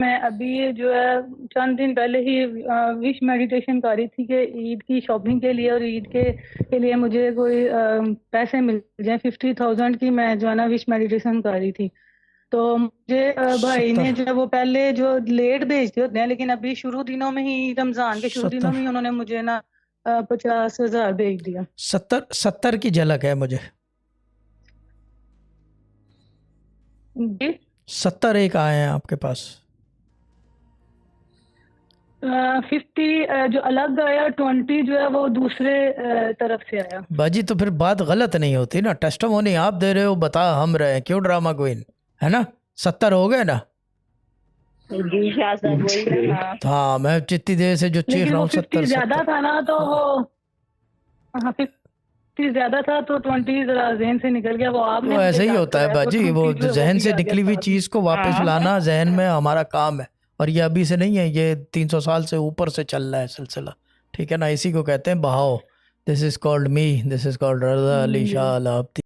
मैं अभी जो है चंद दिन पहले ही विश मेडिटेशन कर रही थी कि ईद की शॉपिंग के लिए और ईद के लिए मुझे कोई पैसे मिल जाए 50,000 की। मैं जो है ना विश मेडिटेशन कर रही थी। तो मुझे भाई ने 70 जो है वो पहले जो लेट भेजते होते हैं, लेकिन अभी शुरू दिनों में ही, रमजान के शुरू दिनों 70 में ही उन्होंने मुझे ना 50,000 भेज दिया। 70 की झलक है मुझे। जी। 70 एक आए हैं आपके पास। 50 जो अलग आया, 20 जो है वो दूसरे तरफ से आया। बाजी तो फिर बात गलत नहीं होती ना, टेस्टिमोनी आप दे रहे हो, बता हम रहे हैं, क्यों ड्रामा क्वीन, है ना। 70 हो गए ना। जी शाह साहब वही ना। हाँ। हाँ, मैं जितनी देर से जो चीख लेकिन रहा वो हूँ, 50 70 ज्यादा 70। था ना, तो हाँ, वो, हाँ 50 ज्यादा था तो 20 जरा जहन से निकल गया। वो आपने वो मुझे ऐसे ही याद होता है कराया तो बाजी, वो 20 जो है वो जहन भी से आ गया निकली हुई साथ में। चीज को वापस हाँ। लाना जहन में हमारा काम है। और ये अभी से नहीं है, ये 300 साल से ऊपर से चल रहा है सिलसिला। ठीक है ना, इसी को कहते हैं बहाव। This is called me, this is called Raza Ali ji. Shah अलाब्दी।